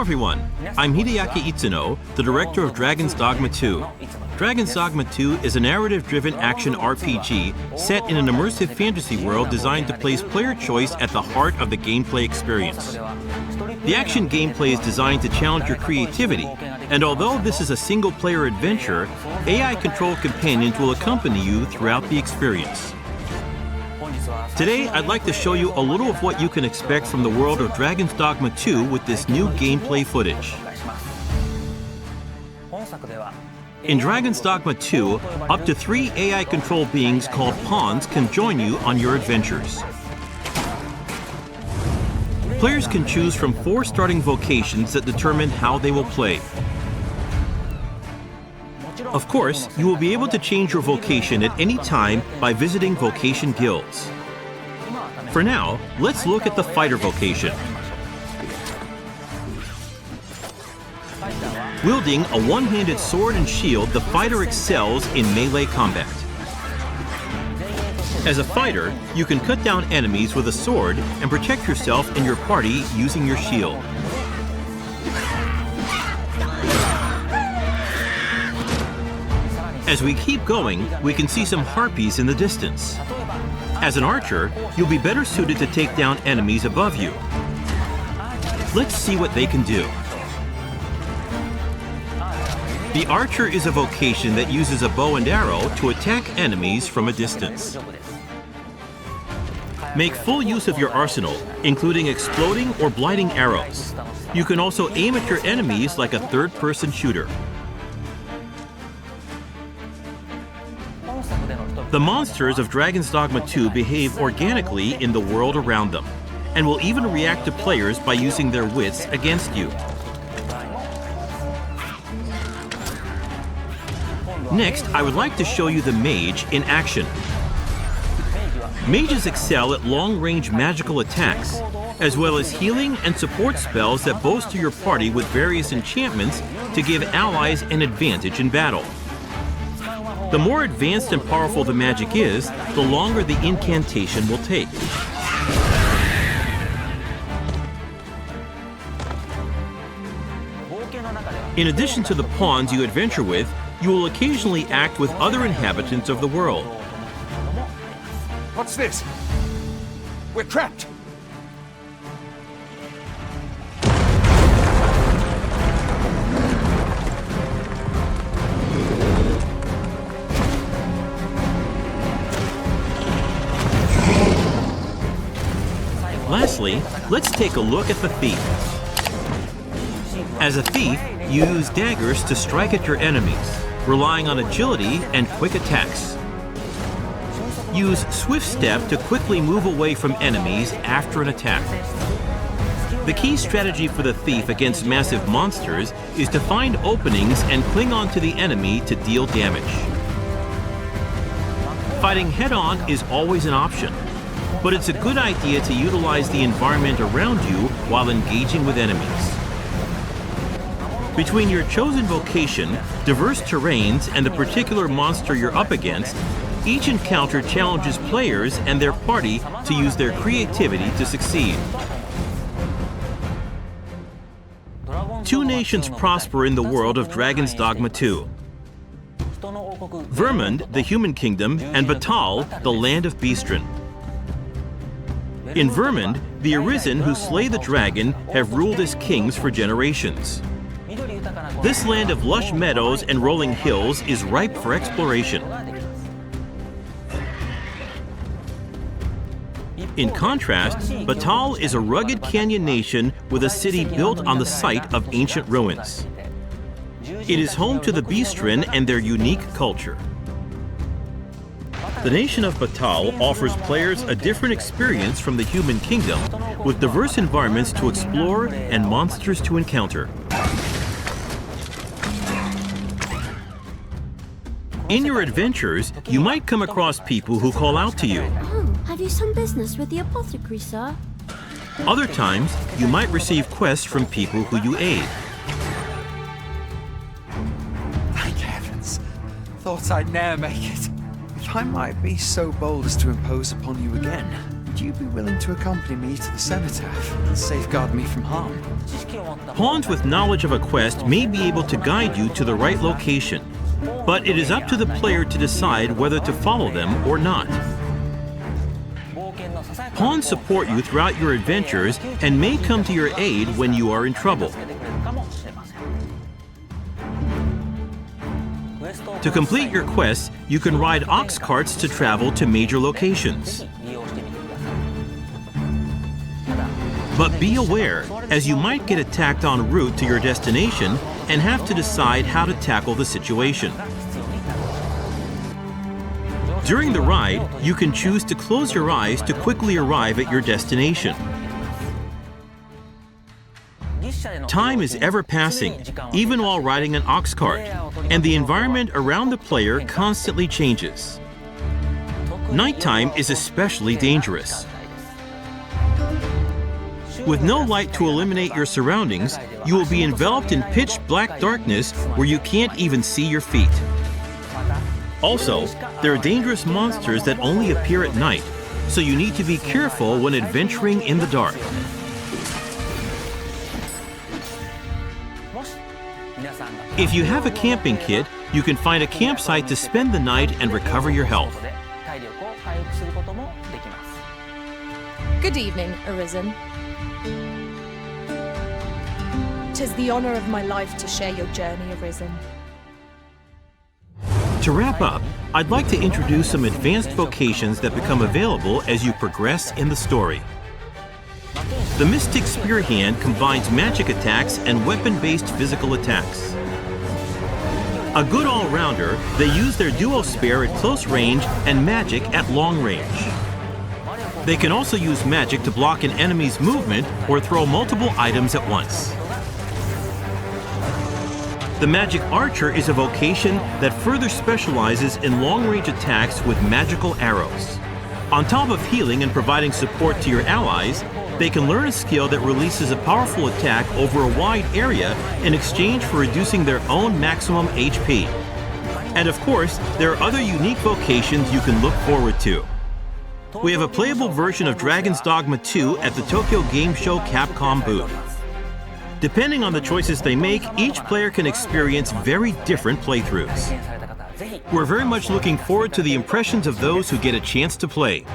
everyone, I'm Hideaki Itsuno, the director of Dragon's Dogma 2. Dragon's Dogma 2 is a narrative-driven action RPG set in an immersive fantasy world designed to place player choice at the heart of the gameplay experience. The action gameplay is designed to challenge your creativity, and although this is a single-player adventure, AI-controlled companions will accompany you throughout the experience. Today, I'd like to show you a little of what you can expect from the world of Dragon's Dogma 2 with this new gameplay footage. In Dragon's Dogma 2, up to 3 AI-controlled beings called pawns can join you on your adventures. Players can choose from 4 starting vocations that determine how they will play. Of course, you will be able to change your vocation at any time by visiting vocation guilds. For now, let's look at the fighter vocation. Wielding a one-handed sword and shield, the fighter excels in melee combat. As a fighter, you can cut down enemies with a sword and protect yourself and your party using your shield. As we keep going, we can see some harpies in the distance. As an archer, you'll be better suited to take down enemies above you. Let's see what they can do. The archer is a vocation that uses a bow and arrow to attack enemies from a distance. Make full use of your arsenal, including exploding or blighting arrows. You can also aim at your enemies like a third-person shooter. The monsters of Dragon's Dogma 2 behave organically in the world around them, and will even react to players by using their wits against you. Next, I would like to show you the mage in action. Mages excel at long-range magical attacks, as well as healing and support spells that bolster your party with various enchantments to give allies an advantage in battle. The more advanced and powerful the magic is, the longer the incantation will take. In addition to the pawns you adventure with, you will occasionally act with other inhabitants of the world. What's this? We're trapped! Lastly, let's take a look at the thief. As a thief, you use daggers to strike at your enemies, relying on agility and quick attacks. Use Swift Step to quickly move away from enemies after an attack. The key strategy for the thief against massive monsters is to find openings and cling on to the enemy to deal damage. Fighting head-on is always an option, but it's a good idea to utilize the environment around you while engaging with enemies. Between your chosen vocation, diverse terrains, and the particular monster you're up against, each encounter challenges players and their party to use their creativity to succeed. 2 nations prosper in the world of Dragon's Dogma 2. Vermund, the human kingdom, and Batal, the land of Beastren. In Vermund, the Arisen who slay the dragon have ruled as kings for generations. This land of lush meadows and rolling hills is ripe for exploration. In contrast, Batal is a rugged canyon nation with a city built on the site of ancient ruins. It is home to the Beastren and their unique culture. The nation of Batal offers players a different experience from the human kingdom, with diverse environments to explore and monsters to encounter. In your adventures, you might come across people who call out to you. Have you some business with the apothecary, sir? Other times, you might receive quests from people who you aid. Thank heavens. Thought I'd ne'er make it. If I might be so bold as to impose upon you again. Would you be willing to accompany me to the cenotaph and safeguard me from harm? Pawns with knowledge of a quest may be able to guide you to the right location, but it is up to the player to decide whether to follow them or not. Pawns support you throughout your adventures and may come to your aid when you are in trouble. To complete your quests, you can ride ox carts to travel to major locations. But be aware, as you might get attacked en route to your destination and have to decide how to tackle the situation. During the ride, you can choose to close your eyes to quickly arrive at your destination. Time is ever passing, even while riding an ox cart, and the environment around the player constantly changes. Nighttime is especially dangerous. With no light to illuminate your surroundings, you will be enveloped in pitch black darkness where you can't even see your feet. Also, there are dangerous monsters that only appear at night, so you need to be careful when adventuring in the dark. If you have a camping kit, you can find a campsite to spend the night and recover your health. Good evening, Arisen. 'Tis the honor of my life to share your journey, Arisen. To wrap up, I'd like to introduce some advanced vocations that become available as you progress in the story. The Mystic Spear Hand combines magic attacks and weapon-based physical attacks. A good all-rounder, they use their duo spear at close range and magic at long range. They can also use magic to block an enemy's movement or throw multiple items at once. The Magic Archer is a vocation that further specializes in long-range attacks with magical arrows. On top of healing and providing support to your allies, they can learn a skill that releases a powerful attack over a wide area in exchange for reducing their own maximum HP. And of course, there are other unique vocations you can look forward to. We have a playable version of Dragon's Dogma 2 at the Tokyo Game Show Capcom booth. Depending on the choices they make, each player can experience very different playthroughs. We're very much looking forward to the impressions of those who get a chance to play.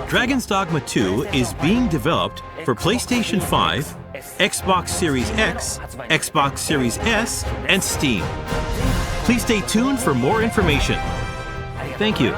Dragon's Dogma 2 is being developed for PlayStation 5, Xbox Series X, Xbox Series S, and Steam. Please stay tuned for more information. Thank you.